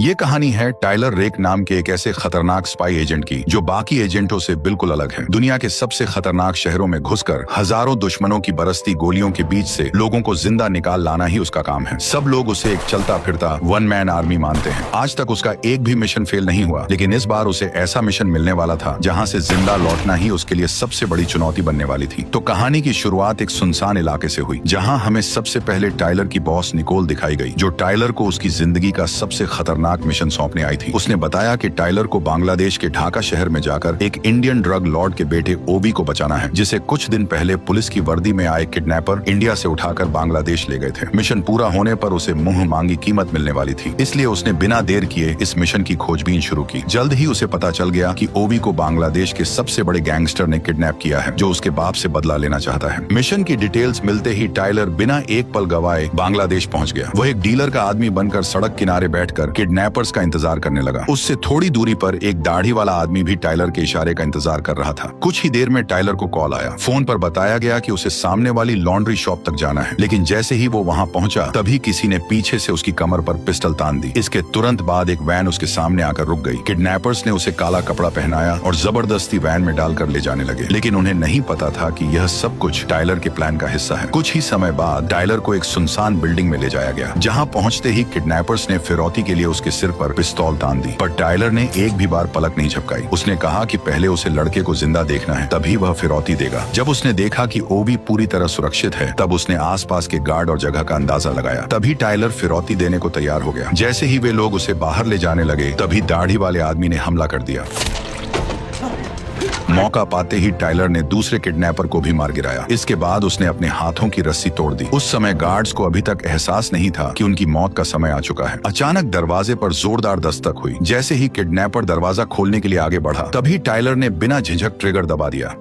ये कहानी है टाइलर रेक नाम के एक ऐसे खतरनाक स्पाई एजेंट की जो बाकी एजेंटों से बिल्कुल अलग है। दुनिया के सबसे खतरनाक शहरों में घुसकर हजारों दुश्मनों की बरसती गोलियों के बीच से लोगों को जिंदा निकाल लाना ही उसका काम है। सब लोग उसे एक चलता फिरता वन मैन आर्मी मानते हैं। आज तक उसका एक भी मिशन फेल नहीं हुआ, लेकिन इस बार उसे ऐसा मिशन मिलने वाला था जहाँ से जिंदा लौटना ही उसके लिए सबसे बड़ी चुनौती बनने वाली थी। तो कहानी की शुरुआत एक सुनसान इलाके से हुई, जहाँ हमें सबसे पहले टाइलर की बॉस निकोल दिखाई गई, जो टाइलर को उसकी जिंदगी का सबसे खतरनाक मिशन सौंपने आई थी। उसने बताया कि टाइलर को बांग्लादेश के ढाका शहर में जाकर एक इंडियन ड्रग लॉर्ड के बेटे ओबी को बचाना है, जिसे कुछ दिन पहले पुलिस की वर्दी में आए किडनैपर इंडिया से उठाकर बांग्लादेश ले गए थे। मिशन पूरा होने पर उसे मुंह मांगी कीमत मिलने वाली थी, इसलिए उसने बिना देर किए इस मिशन की खोजबीन शुरू की। जल्द ही उसे पता चल गया कि ओबी को बांग्लादेश के सबसे बड़े गैंगस्टर ने किडनैप किया है, जो उसके बाप से बदला लेना चाहता है। मिशन की डिटेल्स मिलते ही टाइलर बिना एक पल गवाए बांग्लादेश पहुंच गया। वह एक डीलर का आदमी बनकर सड़क किनारे बैठकर किडनैपर्स का इंतजार करने लगा। उससे थोड़ी दूरी पर एक दाढ़ी वाला आदमी भी टाइलर के इशारे का इंतजार कर रहा था। कुछ ही देर में टाइलर को कॉल आया। फोन पर बताया गया कि उसे सामने वाली लॉन्ड्री शॉप तक जाना है, लेकिन जैसे ही वो वहां पहुंचा तभी किसी ने पीछे से उसकी कमर पर पिस्टल तान दी। इसके तुरंत बाद एक वैन उसके सामने आकर रुक गई। किडनैपर्स ने उसे काला कपड़ा पहनाया और जबरदस्ती वैन में डालकर ले जाने लगे, लेकिन उन्हें नहीं पता था कि यह सब कुछ टाइलर के प्लान का हिस्सा है। कुछ ही समय बाद टाइलर को एक सुनसान बिल्डिंग में ले जाया गया, जहाँ पहुंचते ही किडनैपर्स ने फिरौती के लिए उसके सिर पर पिस्तौल तान दी, पर टाइलर ने एक भी बार पलक नहीं झपकाई। उसने कहा कि पहले उसे लड़के को जिंदा देखना है, तभी वह फिरौती देगा। जब उसने देखा कि ओबी पूरी तरह सुरक्षित है, तब उसने आसपास के गार्ड और जगह का अंदाजा लगाया। तभी टाइलर फिरौती देने को तैयार हो गया। जैसे ही वे लोग उसे बाहर ले जाने लगे, तभी दाढ़ी वाले आदमी ने हमला कर दिया। मौका पाते ही टाइलर ने दूसरे किडनैपर को भी मार गिराया। इसके बाद उसने अपने हाथों की रस्सी तोड़ दी। उस समय गार्ड्स को अभी तक एहसास नहीं था कि उनकी मौत का समय आ चुका है। अचानक दरवाजे पर जोरदार दस्तक हुई। जैसे ही किडनैपर दरवाजा खोलने के लिए आगे बढ़ा, तभी टाइलर ने बिना झिझक ट्रिगर दबा दिया।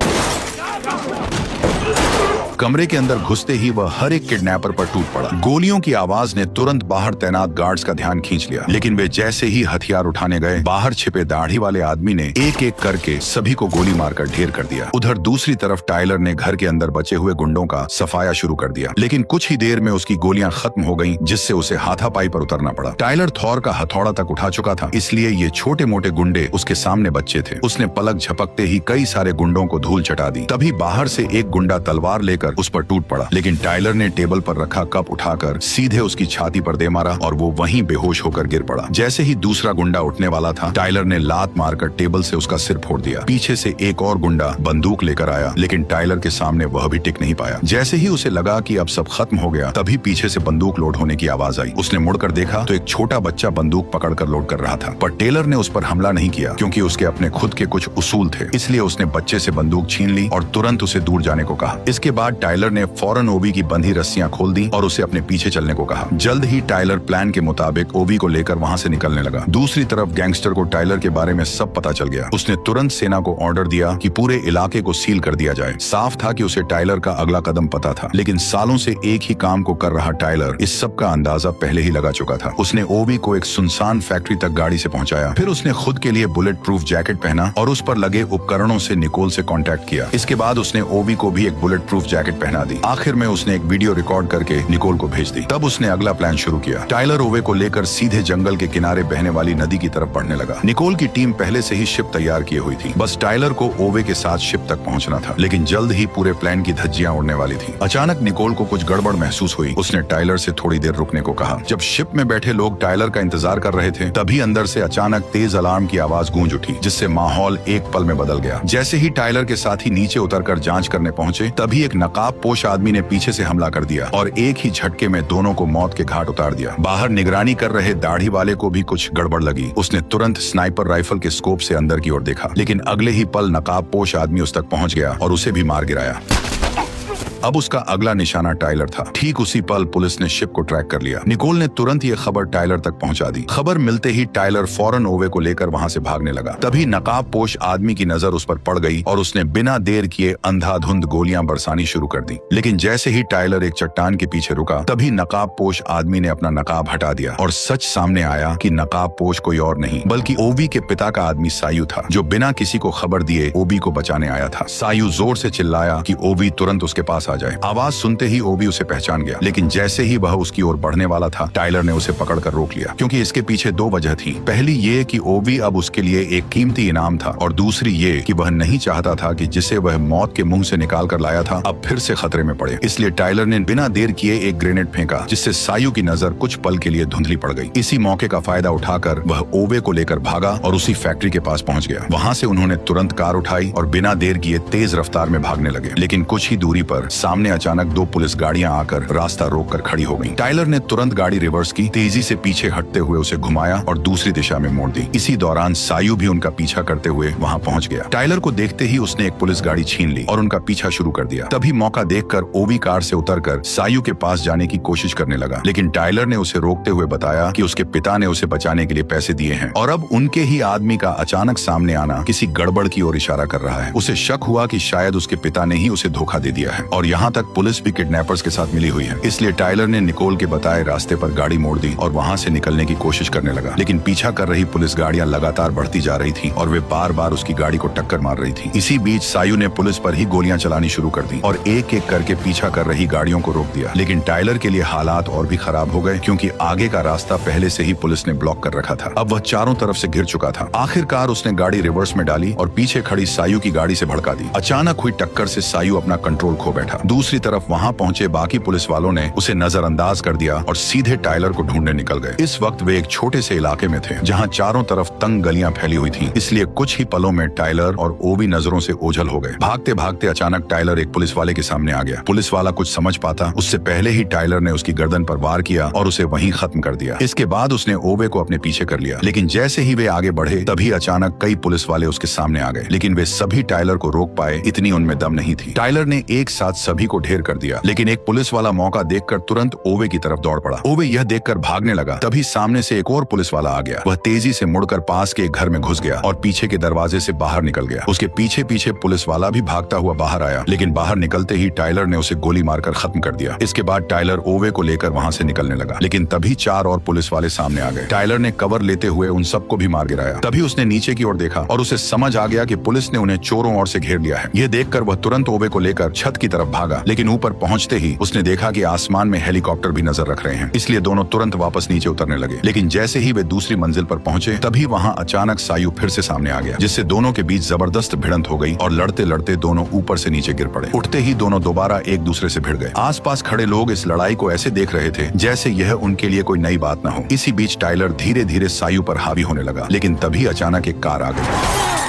कमरे के अंदर घुसते ही वह हर एक किडनैपर पर टूट पड़ा। गोलियों की आवाज ने तुरंत बाहर तैनात गार्ड्स का ध्यान खींच लिया, लेकिन वे जैसे ही हथियार उठाने गए, बाहर छिपे दाढ़ी वाले आदमी ने एक एक करके सभी को गोली मारकर ढेर कर दिया। उधर दूसरी तरफ टाइलर ने घर के अंदर बचे हुए गुंडों का सफाया शुरू कर दिया, लेकिन कुछ ही देर में उसकी गोलियां खत्म हो गईं, जिससे उसे हाथापाई पर उतरना पड़ा। टाइलर थॉर का हथौड़ा तक उठा चुका था, इसलिए ये छोटे मोटे गुंडे उसके सामने बच्चे थे। उसने पलक झपकते ही कई सारे गुंडों को धूल चटा दी। तभी बाहर से एक गुंडा तलवार लेकर उस पर टूट पड़ा, लेकिन टाइलर ने टेबल पर रखा कप उठाकर सीधे उसकी छाती पर दे मारा और वो वहीं बेहोश होकर गिर पड़ा। जैसे ही दूसरा गुंडा उठने वाला था, टाइलर ने लात मारकर टेबल से उसका सिर फोड़ दिया। पीछे से एक और गुंडा बंदूक लेकर आया, लेकिन टाइलर के सामने वह भी टिक नहीं पाया। जैसे ही उसे लगा कि अब सब खत्म हो गया, तभी पीछे से बंदूक लोड होने की आवाज आई। उसने मुड़कर देखा तो एक छोटा बच्चा बंदूक पकड़कर लोड कर रहा था, पर टेलर ने उस पर हमला नहीं किया, क्योंकि उसके अपने खुद के कुछ उसूल थे। इसलिए उसने बच्चे से बंदूक छीन ली और तुरंत उसे दूर जाने को कहा। इसके बाद टाइलर ने फौरन ओबी की बंधी रस्सियां खोल दी और उसे अपने पीछे चलने को कहा। जल्द ही टाइलर प्लान के मुताबिक ओबी को लेकर वहां से निकलने लगा। दूसरी तरफ गैंगस्टर को टाइलर के बारे में सब पता चल गया। उसने तुरंत सेना को ऑर्डर दिया कि पूरे इलाके को सील कर दिया जाए। साफ था कि उसे टाइलर का अगला कदम पता था, लेकिन सालों से एक ही काम को कर रहा टाइलर इस सब का अंदाजा पहले ही लगा चुका था। उसने ओबी को एक सुनसान फैक्ट्री तक गाड़ी से पहुंचाया। फिर उसने खुद के लिए बुलेट प्रूफ जैकेट पहना और उस पर लगे उपकरणों से निकोल से कॉन्टेक्ट किया। इसके बाद उसने ओबी को भी एक बुलेट प्रूफ जैकेट पहना दी। आखिर में उसने एक वीडियो रिकॉर्ड करके निकोल को भेज दी। तब उसने अगला प्लान शुरू किया। टाइलर ओवे को लेकर सीधे जंगल के किनारे बहने वाली नदी की तरफ बढ़ने लगा। निकोल की टीम पहले से ही शिप तैयार किए हुई थी, बस टाइलर को ओवे के साथ शिप तक पहुंचना था। लेकिन जल्द ही पूरे प्लान की धज्जियां उड़ने वाली थी। अचानक निकोल को कुछ गड़बड़ महसूस हुई। उसने टाइलर से थोड़ी देर रुकने को कहा। जब शिप में बैठे लोग टाइलर का इंतजार कर रहे थे, तभी अंदर से अचानक तेज अलार्म की आवाज गूंज उठी, जिससे माहौल एक पल में बदल गया। जैसे ही टाइलर के साथी नीचे उतरकर जांच करने पहुंचे, तभी एक नकाब पोश आदमी ने पीछे से हमला कर दिया और एक ही झटके में दोनों को मौत के घाट उतार दिया। बाहर निगरानी कर रहे दाढ़ी वाले को भी कुछ गड़बड़ लगी। उसने तुरंत स्नाइपर राइफल के स्कोप से अंदर की ओर देखा, लेकिन अगले ही पल नकाब पोश आदमी उस तक पहुंच गया और उसे भी मार गिराया। अब उसका अगला निशाना टाइलर था। ठीक उसी पल पुलिस ने शिप को ट्रैक कर लिया। निकोल ने तुरंत ये खबर टाइलर तक पहुंचा दी। खबर मिलते ही टाइलर फौरन ओवे को लेकर वहां से भागने लगा। तभी नकाब पोश आदमी की नजर उस पर पड़ गई और उसने बिना देर किए अंधाधुंध गोलियां बरसानी शुरू कर दी। लेकिन जैसे ही टाइलर एक चट्टान के पीछे रुका, तभी नकाब पोश आदमी ने अपना नकाब हटा दिया और सच सामने आया कि नकाब पोश कोई और नहीं बल्कि ओबी के पिता का आदमी सायू था, जो बिना किसी को खबर दिए ओबी को बचाने आया था। सायू जोर से चिल्लाया कि ओबी तुरंत उसके पास आ जाए। आवाज सुनते ही ओबी उसे पहचान गया, लेकिन जैसे ही वह उसकी ओर बढ़ने वाला था, टाइलर ने उसे पकड़कर रोक लिया, क्योंकि इसके पीछे दो वजह थी। पहली ये कि ओबी अब उसके लिए एक कीमती इनाम था, और दूसरी ये कि वह नहीं चाहता था कि जिसे वह मौत के मुंह से निकाल कर लाया था अब फिर से खतरे में पड़े। इसलिए टाइलर ने बिना देर किए एक ग्रेनेड फेंका, जिससे सायु की नजर कुछ पल के लिए धुंधली पड़ गई। इसी मौके का फायदा उठाकर वह ओवे को लेकर भागा और उसी फैक्ट्री के पास पहुंच गया। वहां से उन्होंने तुरंत कार उठाई और बिना देर किए तेज रफ्तार में भागने लगे, लेकिन कुछ ही दूरी पर सामने अचानक दो पुलिस गाड़ियां आकर रास्ता रोककर खड़ी हो गईं। टाइलर ने तुरंत गाड़ी रिवर्स की, तेजी से पीछे हटते हुए उसे घुमाया और दूसरी दिशा में मोड़ दी। इसी दौरान सायु भी उनका पीछा करते हुए वहां पहुंच गया। टाइलर को देखते ही उसने एक पुलिस गाड़ी छीन ली और उनका पीछा शुरू कर दिया। तभी मौका देखकर ओवी कार से उतरकर सायु के पास जाने की कोशिश करने लगा, लेकिन टाइलर ने उसे रोकते हुए बताया कि उसके पिता ने उसे बचाने के लिए पैसे दिए हैं और अब उनके ही आदमी का अचानक सामने आना किसी गड़बड़ की ओर इशारा कर रहा है। उसे शक हुआ कि शायद उसके पिता ने ही उसे धोखा दे दिया है, और यहाँ तक पुलिस भी किडनैपर्स के साथ मिली हुई है। इसलिए टाइलर ने निकोल के बताए रास्ते पर गाड़ी मोड़ दी और वहाँ से निकलने की कोशिश करने लगा, लेकिन पीछा कर रही पुलिस गाड़ियां लगातार बढ़ती जा रही थी और वे बार बार उसकी गाड़ी को टक्कर मार रही थी। इसी बीच सायु ने पुलिस पर ही गोलियां चलानी शुरू कर दी और एक एक करके पीछा कर रही गाड़ियों को रोक दिया। लेकिन टाइलर के लिए हालात और भी खराब हो गए, क्योंकि आगे का रास्ता पहले से ही पुलिस ने ब्लॉक कर रखा था। अब वह चारों तरफ से घिर चुका था। आखिरकार उसने गाड़ी रिवर्स में डाली और पीछे खड़ी सायु की गाड़ी से भड़का दी। अचानक हुई टक्कर से सायु अपना कंट्रोल खो बैठा। दूसरी तरफ वहां पहुंचे बाकी पुलिस वालों ने उसे नजरअंदाज कर दिया और सीधे टाइलर को ढूंढने निकल गए। इस वक्त वे एक छोटे से इलाके में थे, जहाँ चारों तरफ तंग गलियां फैली हुई थी, इसलिए कुछ ही पलों में टाइलर और ओवी नजरों से ओझल हो गए। भागते भागते अचानक टाइलर एक पुलिस वाले के सामने आ गया। पुलिस वाला कुछ समझ पाता उससे पहले ही टाइलर ने उसकी गर्दन पर वार किया और उसे वहीं खत्म कर दिया। इसके बाद उसने ओवे को अपने पीछे कर लिया, लेकिन जैसे ही वे आगे बढ़े तभी अचानक कई पुलिस वाले उसके सामने आ गए, लेकिन वे सभी टाइलर को रोक पाए, इतनी उनमें दम नहीं थी। टाइलर ने एक साथ सभी को ढेर कर दिया, लेकिन एक पुलिस वाला मौका देखकर तुरंत ओवे की तरफ दौड़ पड़ा। ओवे यह देखकर भागने लगा, तभी सामने से एक और पुलिस वाला आ गया। वह तेजी से मुड़कर पास के एक घर में घुस गया और पीछे के दरवाजे से बाहर निकल गया। उसके पीछे पीछे पुलिस वाला भी भागता हुआ बाहर आया, लेकिन बाहर निकलते ही टाइलर ने उसे गोली मारकर खत्म कर दिया। इसके बाद टाइलर ओवे को लेकर वहां से निकलने लगा, लेकिन तभी चार और पुलिस वाले सामने आ गए। टाइलर ने कवर लेते हुए उन सबको भी मार गिराया। तभी उसने नीचे की ओर देखा और उसे समझ आ गया कि पुलिस ने उन्हें चोरों ओर से घेर लिया है। यह देखकर वह तुरंत ओवे को लेकर छत की तरफ भागा, लेकिन ऊपर पहुंचते ही उसने देखा कि आसमान में हेलीकॉप्टर भी नजर रख रहे हैं, इसलिए दोनों तुरंत वापस नीचे उतरने लगे। लेकिन जैसे ही वे दूसरी मंजिल पर पहुंचे तभी वहां अचानक सायु फिर से सामने आ गया, जिससे दोनों के बीच जबरदस्त भिड़ंत हो गई और लड़ते लड़ते दोनों ऊपर से नीचे गिर पड़े। उठते ही दोनों दोबारा एक दूसरे से भिड़ गए। आसपास खड़े लोग इस लड़ाई को ऐसे देख रहे थे जैसे यह उनके लिए कोई नई बात न हो। इसी बीच टाइलर धीरे धीरे सायु पर हावी होने लगा, लेकिन तभी अचानक एक कार आ गई।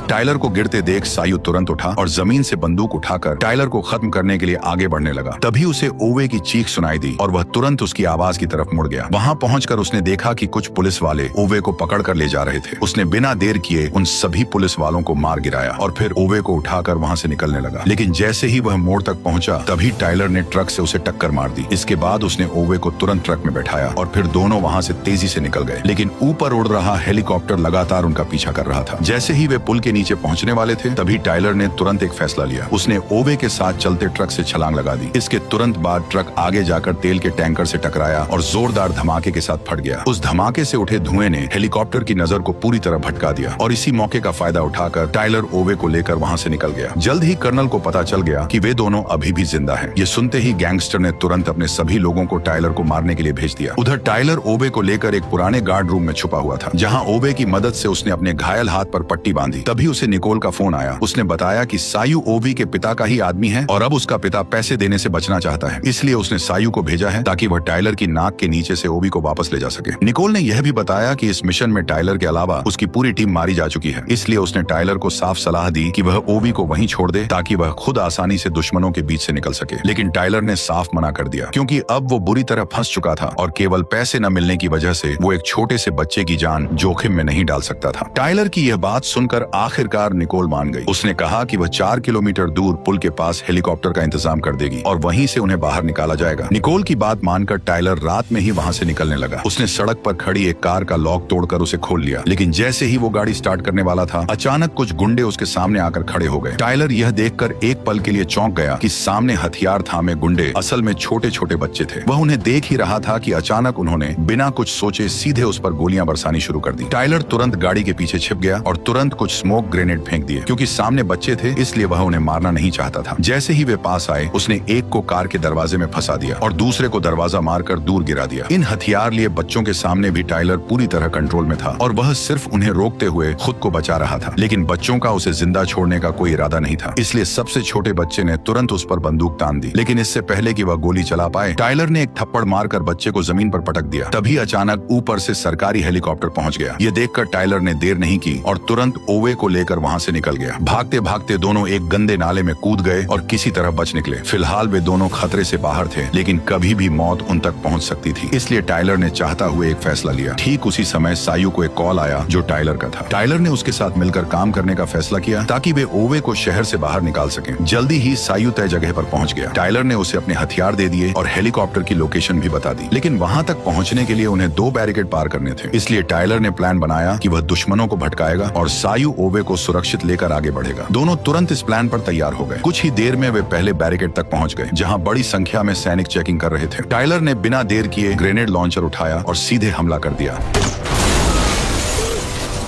टाइलर को गिरते देख सायु तुरंत उठा और जमीन से बंदूक उठाकर टाइलर को खत्म करने के लिए आगे बढ़ने लगा। तभी उसे ओवे की चीख सुनाई दी और वह तुरंत उसकी आवाज की तरफ मुड़ गया। वहां पहुंचकर उसने देखा कि कुछ पुलिस वाले ओवे को पकड़कर ले जा रहे थे। उसने बिना देर किए उन सभी पुलिस वालों को मार गिराया और फिर ओवे को उठाकर वहां से निकलने लगा। लेकिन जैसे ही वह मोड़ तक पहुंचा तभी टाइलर ने ट्रक से उसे टक्कर मार दी। इसके बाद उसने ओवे को तुरंत ट्रक में बैठाया और फिर दोनों वहां से तेजी से निकल गए। लेकिन ऊपर उड़ रहा हेलीकॉप्टर लगातार उनका पीछा कर रहा था। जैसे ही वे पुल के नीचे पहुंचने वाले थे तभी टाइलर ने तुरंत एक फैसला लिया। उसने ओवे के साथ चलते ट्रक से छलांग लगा दी। इसके तुरंत बाद ट्रक आगे जाकर तेल के टैंकर से टकराया और जोरदार धमाके के साथ फट गया। उस धमाके से उठे धुएं ने हेलीकॉप्टर की नजर को पूरी तरह भटका दिया और इसी मौके का फायदा उठाकर टाइलर ओवे को लेकर वहां से निकल गया। जल्द ही कर्नल को पता चल गया कि वे दोनों अभी भी जिंदा हैं। ये सुनते ही गैंगस्टर ने तुरंत अपने सभी लोगों को टाइलर को मारने के लिए भेज दिया। उधर टाइलर ओवे को लेकर एक पुराने गार्ड रूम में छुपा हुआ था, जहाँ ओवे की मदद से उसने अपने घायल हाथ पर पट्टी बांधी। तभी उसे निकोल का फोन आया। उसने बताया कि सायु ओवी के पिता का ही आदमी है और अब उसका पिता पैसे देने से बचना चाहता है, इसलिए उसने सायु को भेजा है ताकि वह टाइलर की नाक के नीचे से ओवी को वापस ले जा सके। निकोल ने यह भी बताया कि इस मिशन में टाइलर के अलावा उसकी पूरी टीम मारी जा चुकी है, इसलिए उसने टाइलर को साफ सलाह दी कि वह ओवी को वहीं छोड़ दे ताकि वह खुद आसानी से दुश्मनों के बीच से निकल सके। लेकिन टाइलर ने साफ मना कर दिया, क्योंकि अब वो बुरी तरह फंस चुका था और केवल पैसे न मिलने की वजह से वो एक छोटे से बच्चे की जान जोखिम में नहीं डाल सकता था। टाइलर की यह बात सुनकर आखिरकार निकोल मान गई। उसने कहा कि वह 4 किलोमीटर दूर पुल के पास हेलीकॉप्टर का इंतजाम कर देगी और वहीं से उन्हें बाहर निकाला जाएगा। निकोल की बात मानकर टाइलर रात में ही वहां से निकलने लगा। उसने सड़क पर खड़ी एक कार का लॉक तोड़कर उसे खोल लिया, लेकिन जैसे ही वो गाड़ी स्टार्ट करने वाला था अचानक कुछ गुंडे उसके सामने आकर खड़े हो गए। टाइलर यह देखकर एक पल के लिए चौंक गया कि सामने हथियार थामे गुंडे असल में छोटे छोटे बच्चे थे। वह उन्हें देख ही रहा था कि अचानक उन्होंने बिना कुछ सोचे सीधे उस पर गोलियां बरसानी शुरू कर दी। टाइलर तुरंत गाड़ी के पीछे छिप गया और तुरंत कुछ स्मोक ग्रेनेड फेंक दिए। क्योंकि सामने बच्चे थे इसलिए वह उन्हें मारना नहीं चाहता था। जैसे ही वे पास आए उसने एक को कार के दरवाजे में फंसा दिया और दूसरे को दरवाजा मारकर दूर गिरा दिया। इन हथियार लिए बच्चों के सामने भी टाइलर पूरी तरह कंट्रोल में था और वह सिर्फ उन्हें रोकते हुए खुद को बचा रहा था। लेकिन बच्चों का उसे जिंदा छोड़ने का कोई इरादा नहीं था, इसलिए सबसे छोटे बच्चे ने तुरंत उस पर बंदूक तान दी। लेकिन इससे पहले कि वह गोली चला पाए टाइलर ने एक थप्पड़ मारकर बच्चे को जमीन पर पटक दिया। तभी अचानक ऊपर से सरकारी हेलीकॉप्टर पहुंच गया। ये देखकर टाइलर ने देर नहीं की और तुरंत ओवे को लेकर वहां से निकल गया। भागते भागते दोनों एक गंदे नाले में कूद गए और किसी तरह बच निकले। फिलहाल वे दोनों खतरे से बाहर थे, लेकिन कभी भी मौत उन तक पहुंच सकती थी, इसलिए टाइलर ने चाहता हुए एक फैसला लिया। ठीक उसी समय सायू को एक कॉल आया जो टाइलर का था। टाइलर ने उसके साथ मिलकर काम करने का फैसला किया ताकि वे ओवे को शहर से बाहर निकाल सकें। जल्दी ही सायू तय जगह पर पहुंच गया। टाइलर ने उसे अपने हथियार दे दिए और हेलीकॉप्टर की लोकेशन भी बता दी। लेकिन वहां तक पहुंचने के लिए उन्हें 2 बैरिकेड पार करने थे, इसलिए टाइलर ने प्लान बनाया कि वह दुश्मनों को भटकाएगा और सायू ओवे को सुरक्षित लेकर आगे बढ़ेगा। दोनों तुरंत इस प्लान पर तैयार हो गए। कुछ ही देर में वे पहले बैरिकेड तक पहुंच गए जहां बड़ी संख्या में सैनिक चेकिंग कर रहे थे। टाइलर ने बिना देर किए ग्रेनेड लॉन्चर उठाया और सीधे हमला कर दिया।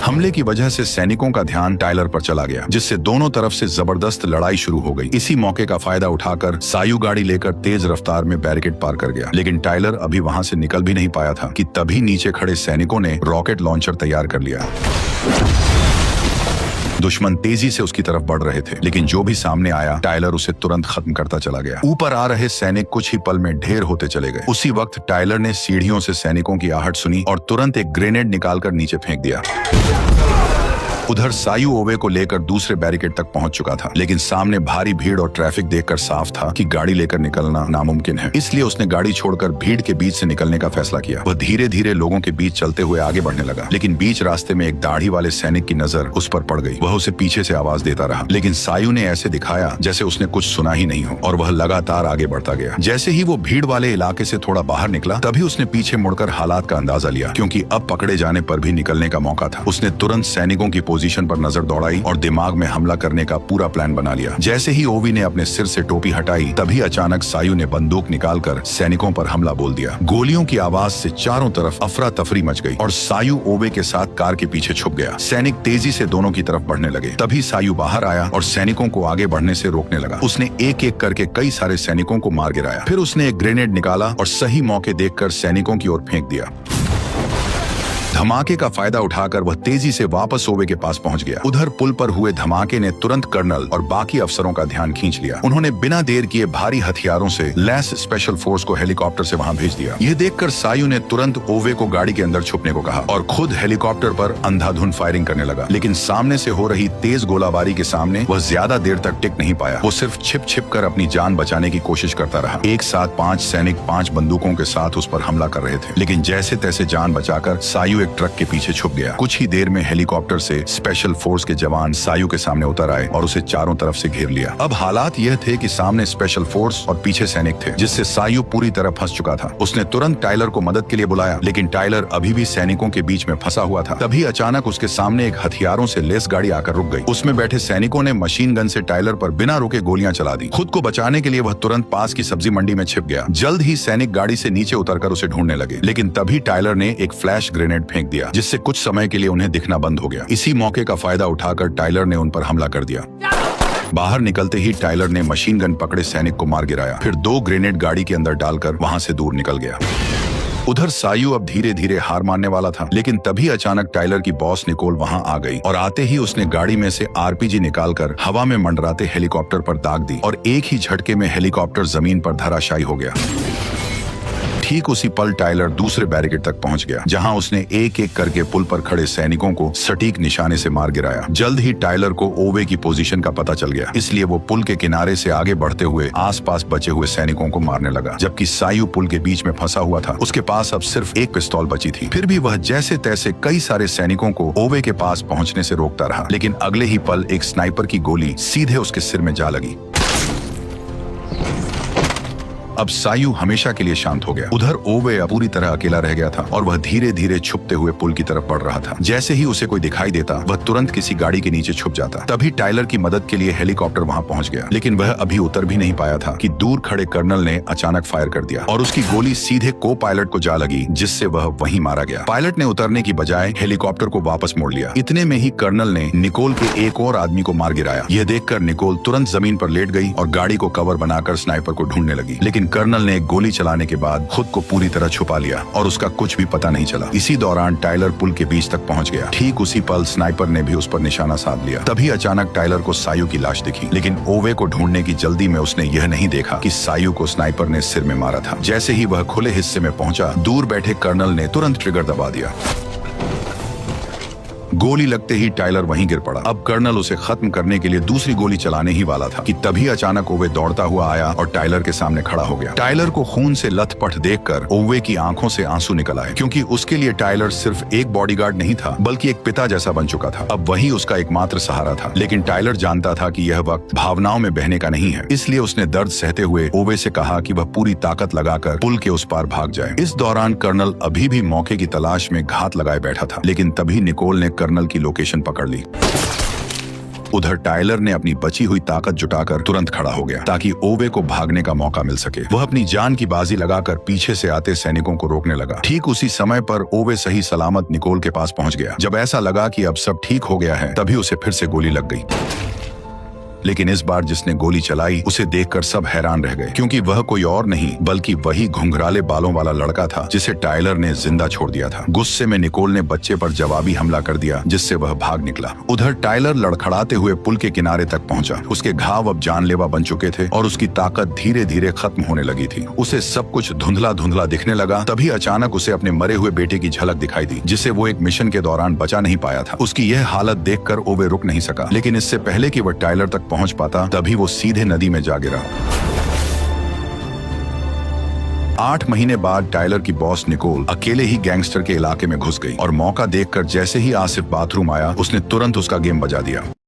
हमले की वजह से सैनिकों का ध्यान टाइलर पर चला गया, जिससे दोनों तरफ से जबरदस्त लड़ाई शुरू हो गई। इसी मौके का फायदा उठाकर सायू गाड़ी लेकर तेज रफ्तार में बैरिकेड पार कर गया। लेकिन टाइलर अभी वहां से निकल भी नहीं पाया था कि तभी नीचे खड़े सैनिकों ने रॉकेट लॉन्चर तैयार कर लिया। दुश्मन तेजी से उसकी तरफ बढ़ रहे थे, लेकिन जो भी सामने आया टाइलर उसे तुरंत खत्म करता चला गया। ऊपर आ रहे सैनिक कुछ ही पल में ढेर होते चले गए। उसी वक्त टाइलर ने सीढ़ियों से सैनिकों की आहट सुनी और तुरंत एक ग्रेनेड निकालकर नीचे फेंक दिया। उधर सायू ओवे को लेकर दूसरे बैरिकेड तक पहुंच चुका था, लेकिन सामने भारी भीड़ और ट्रैफिक देखकर साफ था कि गाड़ी लेकर निकलना नामुमकिन है। इसलिए उसने गाड़ी छोड़कर भीड़ के बीच से निकलने का फैसला किया। वह धीरे धीरे लोगों के बीच चलते हुए आगे बढ़ने लगा, लेकिन बीच रास्ते में एक दाढ़ी वाले सैनिक की नजर उस पर पड़ गई। वह उसे पीछे से आवाज देता रहा, लेकिन सायू ने ऐसे दिखाया जैसे उसने कुछ सुना ही नहीं हो और वह लगातार आगे बढ़ता गया। जैसे ही वो भीड़ वाले इलाके से थोड़ा बाहर निकला तभी उसने पीछे मुड़कर हालात का अंदाजा लिया, क्योंकि अब पकड़े जाने पर भी निकलने का मौका था। उसने तुरंत सैनिकों की पोजीशन पर नजर दौड़ाई और दिमाग में हमला करने का पूरा प्लान बना लिया। जैसे ही ओवी ने अपने सिर से टोपी हटाई तभी अचानक सायू ने बंदूक निकालकर सैनिकों पर हमला बोल दिया। गोलियों की आवाज से चारों तरफ अफरा तफरी मच गई और सायू ओवे के साथ कार के पीछे छुप गया। सैनिक तेजी से दोनों की तरफ बढ़ने लगे। तभी सायू बाहर आया और सैनिकों को आगे बढ़ने से रोकने लगा। उसने एक एक करके कई सारे सैनिकों को मार गिराया। फिर उसने एक ग्रेनेड निकाला और सही मौके देखकर सैनिकों की ओर फेंक दिया। धमाके का फायदा उठाकर वह तेजी से वापस ओवे के पास पहुंच गया। उधर पुल पर हुए धमाके ने तुरंत कर्नल और बाकी अफसरों का ध्यान खींच लिया। उन्होंने बिना देर किए भारी हथियारों से लैस स्पेशल फोर्स को हेलीकॉप्टर से वहां भेज दिया। यह देखकर सायू ने तुरंत ओवे को गाड़ी के अंदर छुपने को कहा और खुद हेलीकॉप्टर पर अंधाधुंध फायरिंग करने लगा। लेकिन सामने से हो रही तेज गोलाबारी के सामने वह ज्यादा देर तक टिक नहीं पाया। वो सिर्फ छिप छिप कर अपनी जान बचाने की कोशिश करता रहा। एक साथ 5 सैनिक 5 बंदूकों के साथ उस पर हमला कर रहे थे, लेकिन जैसे तैसे जान बचाकर सायू एक ट्रक के पीछे छुप गया। कुछ ही देर में हेलीकॉप्टर से स्पेशल फोर्स के जवान सायू के सामने उतर आए और उसे चारों तरफ से घेर लिया। अब हालात यह थे कि सामने स्पेशल फोर्स और पीछे सैनिक थे, जिससे सायू पूरी तरह फंस चुका था। उसने तुरंत टाइलर को मदद के लिए बुलाया, लेकिन टाइलर अभी भी सैनिकों के बीच में फंसा हुआ था। तभी अचानक उसके सामने एक हथियारों से लैस गाड़ी आकर रुक गई। उसमें बैठे सैनिकों ने मशीन गन से टाइलर पर बिना रुके गोलियां चला दी। खुद को बचाने के लिए वह तुरंत पास की सब्जी मंडी में छिप गया। जल्द ही सैनिक गाड़ी से नीचे उतरकर उसे ढूंढने लगे, लेकिन तभी टाइलर ने एक फ्लैश ग्रेनेड फेंक दिया, जिससे कुछ समय के लिए उन्हें दिखना बंद हो गया। इसी मौके का फायदा उठाकर टाइलर ने उन पर हमला कर दिया। बाहर निकलते ही टाइलर ने मशीन गन पकड़े सैनिक को मार गिराया, फिर 2 ग्रेनेड गाड़ी के अंदर डालकर वहां से दूर निकल गया। उधर सायू अब धीरे धीरे हार मानने वाला था, लेकिन तभी अचानक टाइलर की बॉस निकोल वहां आ गई और आते ही उसने गाड़ी में से आरपीजी निकालकर हवा में मंडराते हेलीकॉप्टर पर दाग दी और एक ही झटके में हेलीकॉप्टर जमीन पर धराशायी हो गया। ठीक उसी पल टाइलर दूसरे बैरिकेड तक पहुंच गया, जहां उसने एक एक करके पुल पर खड़े सैनिकों को सटीक निशाने से मार गिराया। जल्द ही टाइलर को ओवे की पोजीशन का पता चल गया, इसलिए वो पुल के किनारे से आगे बढ़ते हुए आसपास बचे हुए सैनिकों को मारने लगा। जबकि सायू पुल के बीच में फंसा हुआ था, उसके पास अब सिर्फ एक पिस्तौल बची थी। फिर भी वह जैसे तैसे कई सारे सैनिकों को ओवे के पास पहुंचने से रोकता रहा, लेकिन अगले ही पल एक स्नाइपर की गोली सीधे उसके सिर में जा लगी। अब सायु हमेशा के लिए शांत हो गया। उधर ओवे पूरी तरह अकेला रह गया था और वह धीरे धीरे छुपते हुए पुल की तरफ बढ़ रहा था। जैसे ही उसे कोई दिखाई देता वह तुरंत किसी गाड़ी के नीचे छुप जाता। तभी टाइलर की मदद के लिए हेलीकॉप्टर वहां पहुंच गया, लेकिन वह अभी उतर भी नहीं पाया था कि दूर खड़े कर्नल ने अचानक फायर कर दिया और उसकी गोली सीधे को पायलट को जा लगी, जिससे वह वहीं मारा गया। पायलट ने उतरने की बजाय हेलीकॉप्टर को वापस मोड़ लिया। इतने में ही कर्नल ने निकोल के एक और आदमी को मार गिराया। यह देखकर निकोल तुरंत जमीन पर लेट गई और गाड़ी को कवर बनाकर स्नाइपर को ढूंढने लगी, लेकिन कर्नल ने एक गोली चलाने के बाद खुद को पूरी तरह छुपा लिया और उसका कुछ भी पता नहीं चला। इसी दौरान टाइलर पुल के बीच तक पहुंच गया। ठीक उसी पल स्नाइपर ने भी उस पर निशाना साध लिया। तभी अचानक टाइलर को सायु की लाश दिखी, लेकिन ओवे को ढूंढने की जल्दी में उसने यह नहीं देखा कि सायु को स्नाइपर ने सिर में मारा था। जैसे ही वह खुले हिस्से में पहुंचा, दूर बैठे कर्नल ने तुरंत ट्रिगर दबा दिया। गोली लगते ही टाइलर वहीं गिर पड़ा। अब कर्नल उसे खत्म करने के लिए दूसरी गोली चलाने ही वाला था कि तभी अचानक ओवे दौड़ता हुआ आया और टाइलर के सामने खड़ा हो गया। टाइलर को खून से लथपथ देखकर ओवे की आंखों से आंसू निकल आए, क्योंकि उसके लिए टाइलर सिर्फ एक बॉडीगार्ड नहीं था बल्कि एक पिता जैसा बन चुका था। अब वही उसका एकमात्र सहारा था। लेकिन टाइलर जानता था कि यह वक्त भावनाओं में बहने का नहीं है, इसलिए उसने दर्द सहते हुए ओवे से कहा कि वह पूरी ताकत लगाकर पुल के उस पार भाग जाए। इस दौरान कर्नल अभी भी मौके की तलाश में घात लगाए बैठा था, लेकिन तभी निकोल ने कर्नल की लोकेशन पकड़ ली। उधर टाइलर ने अपनी बची हुई ताकत जुटाकर तुरंत खड़ा हो गया ताकि ओवे को भागने का मौका मिल सके। वह अपनी जान की बाजी लगाकर पीछे से आते सैनिकों को रोकने लगा। ठीक उसी समय पर ओवे सही सलामत निकोल के पास पहुंच गया। जब ऐसा लगा कि अब सब ठीक हो गया है, तभी उसे फिर से गोली लग गई। लेकिन इस बार जिसने गोली चलाई उसे देखकर सब हैरान रह गए, क्योंकि वह कोई और नहीं बल्कि वही घुंघराले बालों वाला लड़का था जिसे टाइलर ने जिंदा छोड़ दिया था। गुस्से में निकोल ने बच्चे पर जवाबी हमला कर दिया, जिससे वह भाग निकला। उधर टाइलर लड़खड़ाते हुए पुल के किनारे तक पहुंचा। उसके घाव अब जानलेवा बन चुके थे और उसकी ताकत धीरे धीरे खत्म होने लगी थी। उसे सब कुछ धुंधला धुंधला दिखने लगा। तभी अचानक उसे अपने मरे हुए बेटे की झलक दिखाई दी, जिसे वो एक मिशन के दौरान बचा नहीं पाया था। उसकी यह हालत देखकर ओवे रुक नहीं सका, लेकिन इससे पहले कि वह टाइलर तक पहुंच पाता, तभी वो सीधे नदी में जा गिरा। 8 महीने बाद टाइलर की बॉस निकोल अकेले ही गैंगस्टर के इलाके में घुस गई और मौका देखकर जैसे ही आसिफ बाथरूम आया, उसने तुरंत उसका गेम बजा दिया।